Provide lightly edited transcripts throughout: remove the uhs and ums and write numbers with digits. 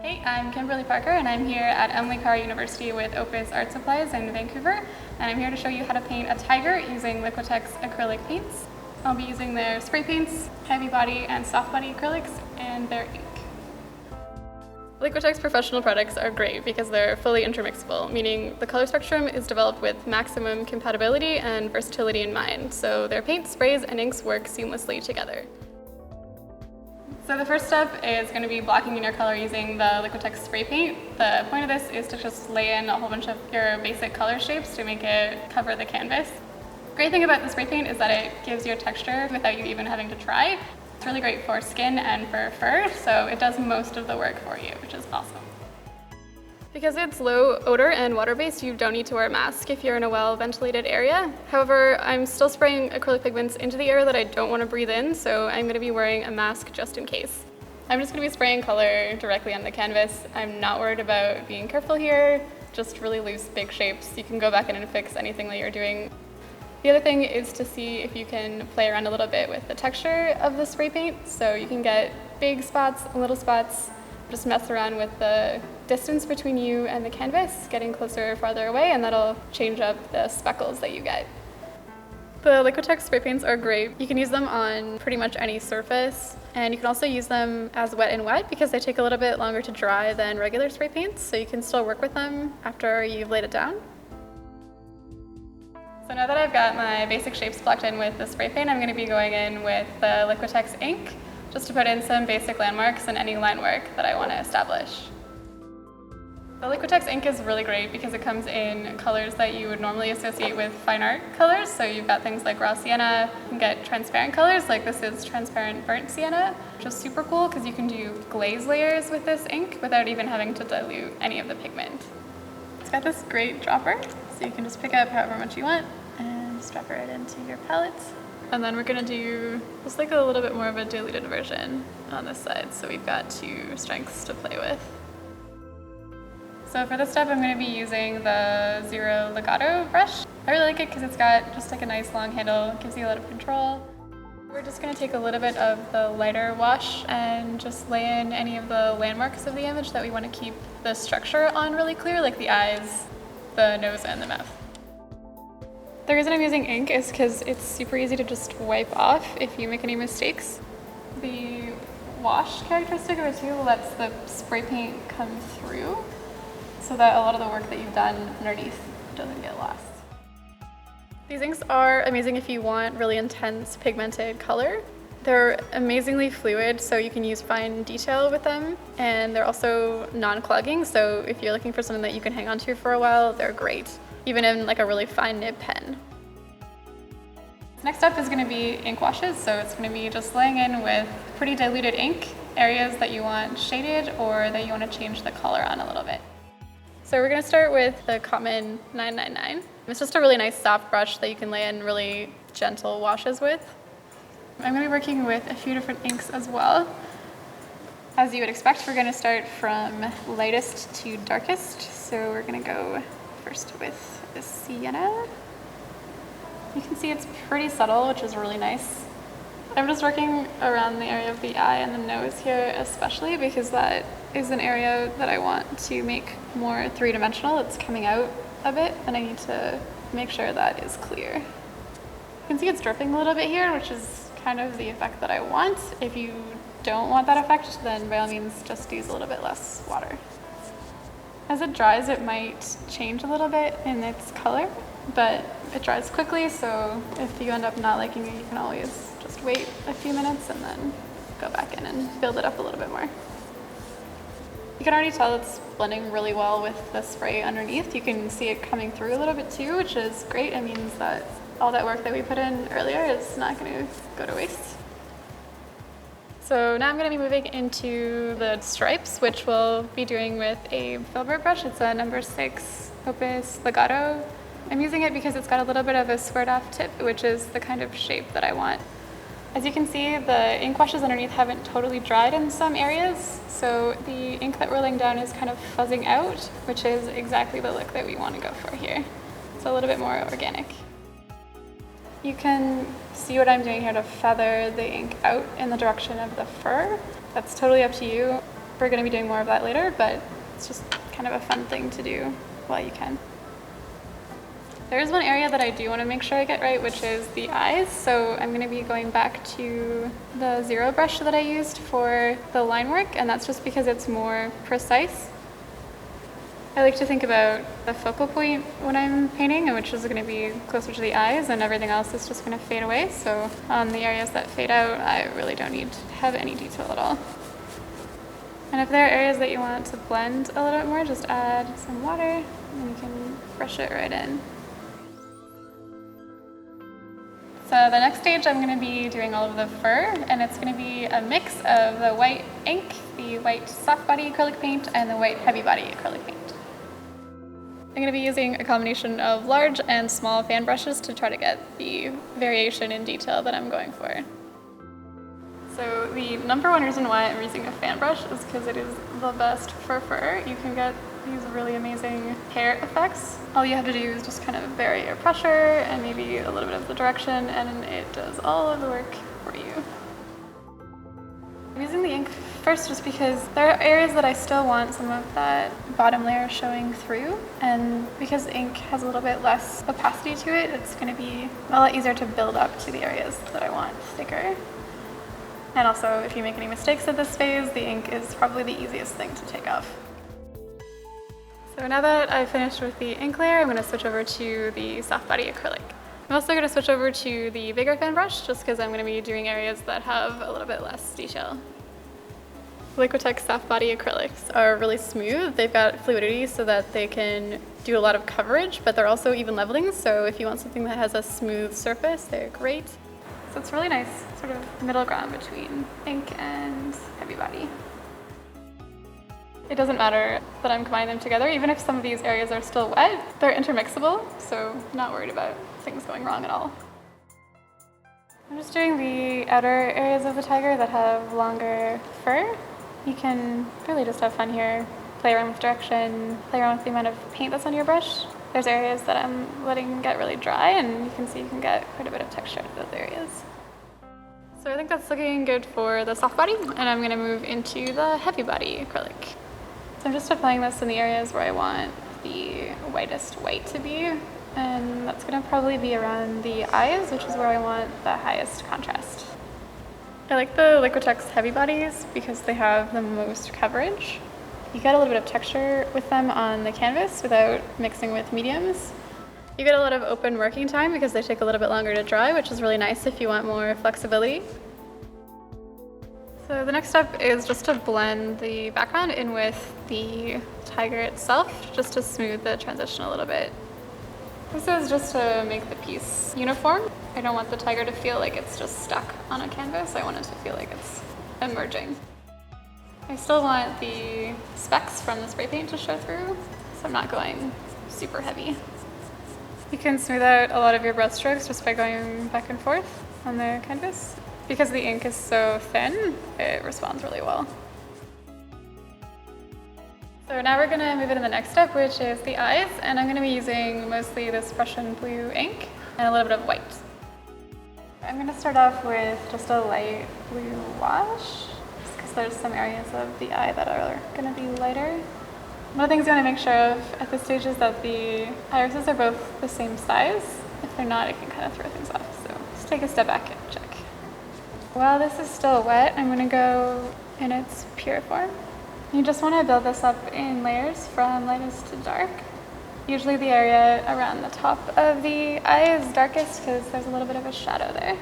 Hey, I'm Kimberly Parker and I'm here at Carr University with Opus Art Supplies in Vancouver, and I'm here to show you how to paint a tiger using Liquitex acrylic paints. I'll be using their spray paints, heavy body and soft body acrylics, and their ink. Liquitex professional products are great because they're fully intermixable, meaning the color spectrum is developed with maximum compatibility and versatility in mind, so their paints, sprays, and inks work seamlessly together. So the first step is going to be blocking in your color using the Liquitex Spray Paint. The point of this is to just lay in a whole bunch of your basic color shapes to make it cover the canvas. Great thing about the spray paint is that it gives you a texture without you even having to try. It's really great for skin and for fur, so it does most of the work for you, which is awesome. Because it's low odor and water-based, you don't need to wear a mask if you're in a well-ventilated area. However, I'm still spraying acrylic pigments into the air that I don't want to breathe in, so I'm going to be wearing a mask just in case. I'm just going to be spraying color directly on the canvas. I'm not worried about being careful here, just really loose, big shapes. You can go back in and fix anything that you're doing. The other thing is to see if you can play around a little bit with the texture of the spray paint, so you can get big spots and little spots. Just mess around with the distance between you and the canvas, getting closer or farther away, and that'll change up the speckles that you get. The Liquitex spray paints are great. You can use them on pretty much any surface, and you can also use them as wet and wet because they take a little bit longer to dry than regular spray paints, so you can still work with them after you've laid it down. So now that I've got my basic shapes blocked in with the spray paint, I'm going to be going in with the Liquitex ink just to put in some basic landmarks and any line work that I want to establish. The Liquitex ink is really great because it comes in colors that you would normally associate with fine art colors. So you've got things like raw sienna, you can get transparent colors, like this is transparent burnt sienna, which is super cool because you can do glaze layers with this ink without even having to dilute any of the pigment. It's got this great dropper, so you can just pick up however much you want and just drop it right into your palette. And then we're gonna do just like a little bit more of a diluted version on this side, so we've got two strengths to play with. So for this step, I'm gonna be using the Zero Legato brush. I really like it because it's got just like a nice long handle, it gives you a lot of control. We're just gonna take a little bit of the lighter wash and just lay in any of the landmarks of the image that we wanna keep the structure on really clear, like the eyes, the nose, and the mouth. The reason I'm using ink is because it's super easy to just wipe off if you make any mistakes. The wash characteristic of it too lets the spray paint come through so that a lot of the work that you've done underneath doesn't get lost. These inks are amazing if you want really intense pigmented color. They're amazingly fluid, so you can use fine detail with them, and they're also non-clogging, so if you're looking for something that you can hang on to for a while, they're great, even in like a really fine nib pen. Next up is going to be ink washes, so it's going to be just laying in with pretty diluted ink, areas that you want shaded or that you want to change the color on a little bit. So we're going to start with the common 999. It's just a really nice soft brush that you can lay in really gentle washes with. I'm going to be working with a few different inks as well. As you would expect, we're going to start from lightest to darkest. So we're going to go first with the sienna. You can see it's pretty subtle, which is really nice. I'm just working around the area of the eye and the nose here especially because that is an area that I want to make more three-dimensional. It's coming out a bit and I need to make sure that is clear. You can see it's dripping a little bit here, which is kind of the effect that I want. If you don't want that effect, then by all means just use a little bit less water. As it dries, it might change a little bit in its color, but it dries quickly, so if you end up not liking it, you can always just wait a few minutes and then go back in and build it up a little bit more. You can already tell it's blending really well with the spray underneath. You can see it coming through a little bit too, which is great. It means that all that work that we put in earlier is not going to go to waste. So now I'm going to be moving into the stripes, which we'll be doing with a filbert brush. It's a number 6 Opus Legato. I'm using it because it's got a little bit of a squared off tip, which is the kind of shape that I want. As you can see, the ink washes underneath haven't totally dried in some areas, so the ink that we're laying down is kind of fuzzing out, which is exactly the look that we want to go for here. So a little bit more organic. You can see what I'm doing here to feather the ink out in the direction of the fur. That's totally up to you. We're going to be doing more of that later, but it's just kind of a fun thing to do while you can. There is one area that I do want to make sure I get right, which is the eyes. So I'm going to be going back to the zero brush that I used for the line work, and that's just because it's more precise. I like to think about the focal point when I'm painting, which is going to be closer to the eyes, and everything else is just going to fade away. So on the areas that fade out, I really don't need to have any detail at all. And if there are areas that you want to blend a little bit more, just add some water and you can brush it right in. So the next stage I'm going to be doing all of the fur, and it's going to be a mix of the white ink, the white soft body acrylic paint, and the white heavy body acrylic paint. I'm going to be using a combination of large and small fan brushes to try to get the variation in detail that I'm going for. So the number one reason why I'm using a fan brush is because it is the best for fur. You can get these really amazing hair effects. All you have to do is just kind of vary your pressure and maybe a little bit of the direction, and it does all of the work for you. I'm using the ink first just because there are areas that I still want some of that bottom layer showing through, and because ink has a little bit less opacity to it, it's going to be a lot easier to build up to the areas that I want thicker. And also, if you make any mistakes at this phase, the ink is probably the easiest thing to take off. So now that I've finished with the ink layer, I'm going to switch over to the soft body acrylic. I'm also going to switch over to the bigger fan brush just because I'm going to be doing areas that have a little bit less detail. Liquitex soft body acrylics are really smooth. They've got fluidity so that they can do a lot of coverage, but they're also even leveling. So if you want something that has a smooth surface, they're great. So it's really nice sort of middle ground between ink and heavy body. It doesn't matter that I'm combining them together, even if some of these areas are still wet, they're intermixable, so not worried about things going wrong at all. I'm just doing the outer areas of the tiger that have longer fur. You can really just have fun here, play around with direction, play around with the amount of paint that's on your brush. There's areas that I'm letting get really dry, and you can see you can get quite a bit of texture out of those areas. So I think that's looking good for the soft body, and I'm going to move into the heavy body acrylic. So I'm just applying this in the areas where I want the whitest white to be, and that's going to probably be around the eyes, which is where I want the highest contrast. I like the Liquitex heavy bodies because they have the most coverage. You get a little bit of texture with them on the canvas without mixing with mediums. You get a lot of open working time because they take a little bit longer to dry, which is really nice if you want more flexibility. So the next step is just to blend the background in with the tiger itself, just to smooth the transition a little bit. This is just to make the piece uniform. I don't want the tiger to feel like it's just stuck on a canvas. I want it to feel like it's emerging. I still want the specks from the spray paint to show through, so I'm not going super heavy. You can smooth out a lot of your brush strokes just by going back and forth on the canvas. Because the ink is so thin, it responds really well. So now we're going to move into the next step, which is the eyes, and I'm going to be using mostly this Prussian blue ink and a little bit of white. I'm going to start off with just a light blue wash, just because there's some areas of the eye that are going to be lighter. One of the things you want to make sure of at this stage is that the irises are both the same size. If they're not, it can kind of throw things off, so just take a step back and check. While this is still wet, I'm going to go in its pure form. You just want to build this up in layers from lightest to dark. Usually the area around the top of the eye is darkest because there's a little bit of a shadow there.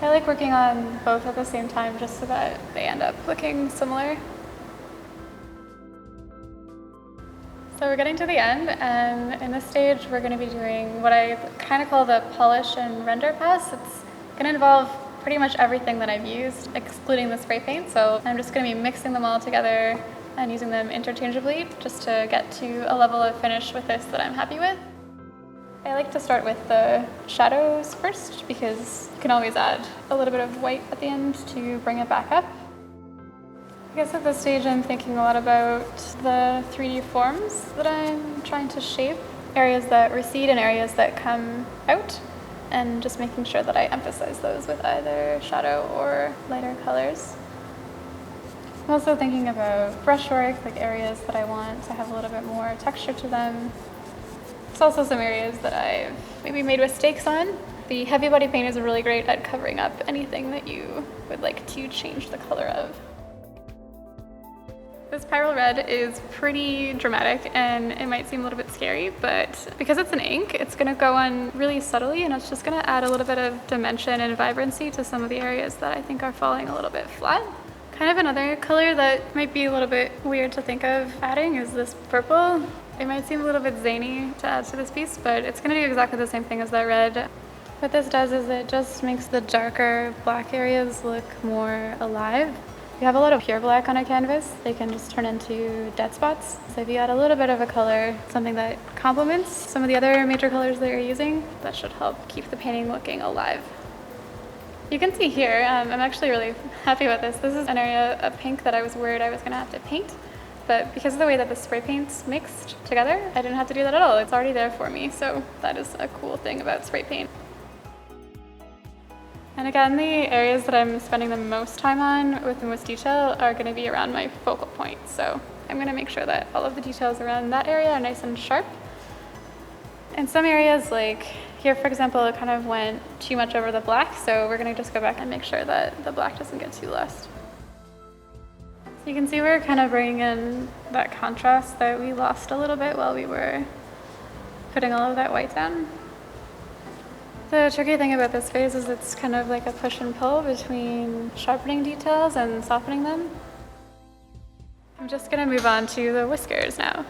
I like working on both at the same time just so that they end up looking similar. So we're getting to the end, and in this stage we're going to be doing what I kind of call the polish and render pass. It's going to involve pretty much everything that I've used, excluding the spray paint. So I'm just going to be mixing them all together and using them interchangeably just to get to a level of finish with this that I'm happy with. I like to start with the shadows first because you can always add a little bit of white at the end to bring it back up. I guess at this stage I'm thinking a lot about the 3D forms that I'm trying to shape, areas that recede and areas that come out, and just making sure that I emphasize those with either shadow or lighter colors. I'm also thinking about brushwork, like areas that I want to have a little bit more texture to them. There's also some areas that I've maybe made mistakes on. The heavy body paint is really great at covering up anything that you would like to change the color of. This Pyrrole Red is pretty dramatic and it might seem a little bit scary, but because it's an ink, it's gonna go on really subtly and it's just gonna add a little bit of dimension and vibrancy to some of the areas that I think are falling a little bit flat. Kind of another color that might be a little bit weird to think of adding is this purple. It might seem a little bit zany to add to this piece, but it's gonna do exactly the same thing as that red. What this does is it just makes the darker black areas look more alive. If you have a lot of pure black on a canvas, they can just turn into dead spots. So if you add a little bit of a color, something that complements some of the other major colors that you're using, that should help keep the painting looking alive. You can see here, I'm actually really happy with this. This is an area of pink that I was worried I was gonna have to paint, but because of the way that the spray paint's mixed together, I didn't have to do that at all. It's already there for me, so that is a cool thing about spray paint. And again, the areas that I'm spending the most time on with the most detail are gonna be around my focal point. So I'm gonna make sure that all of the details around that area are nice and sharp. In some areas, like here, for example, it kind of went too much over the black, so we're gonna just go back and make sure that the black doesn't get too lost. So you can see we're kind of bringing in that contrast that we lost a little bit while we were putting all of that white down. The tricky thing about this phase is it's kind of like a push and pull between sharpening details and softening them. I'm just gonna move on to the whiskers now.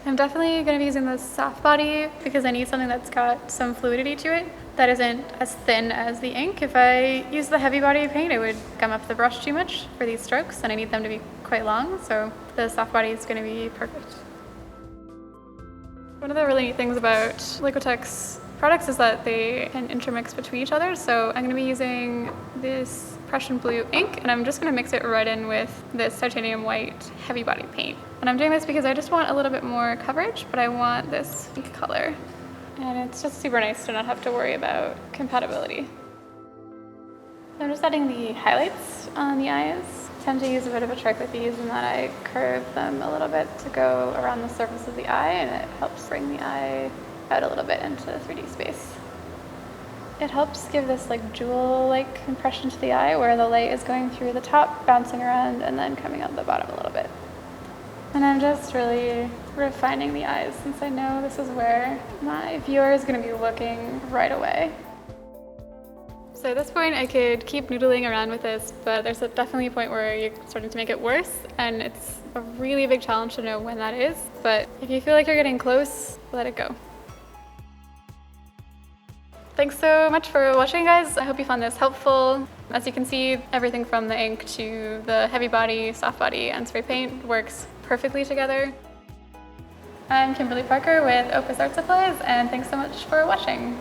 I'm definitely gonna be using the soft body because I need something that's got some fluidity to it that isn't as thin as the ink. If I use the heavy body paint, it would gum up the brush too much for these strokes and I need them to be quite long, so the soft body is gonna be perfect. One of the really neat things about Liquitex products is that they can intermix between each other. So I'm going to be using this Prussian blue ink and I'm just going to mix it right in with this titanium white heavy body paint. And I'm doing this because I just want a little bit more coverage, but I want this ink color. And it's just super nice to not have to worry about compatibility. So I'm just adding the highlights on the eyes. I tend to use a bit of a trick with these in that I curve them a little bit to go around the surface of the eye and it helps bring the eye out a little bit into 3D space. It helps give this like jewel-like impression to the eye where the light is going through the top, bouncing around, and then coming out the bottom a little bit. And I'm just really refining the eyes since I know this is where my viewer is going to be looking right away. So at this point I could keep noodling around with this, but there's definitely a point where you're starting to make it worse, and it's a really big challenge to know when that is. But if you feel like you're getting close, let it go. Thanks so much for watching, guys. I hope you found this helpful. As you can see, everything from the ink to the heavy body, soft body, and spray paint works perfectly together. I'm Kimberly Parker with Opus Art Supplies, and thanks so much for watching.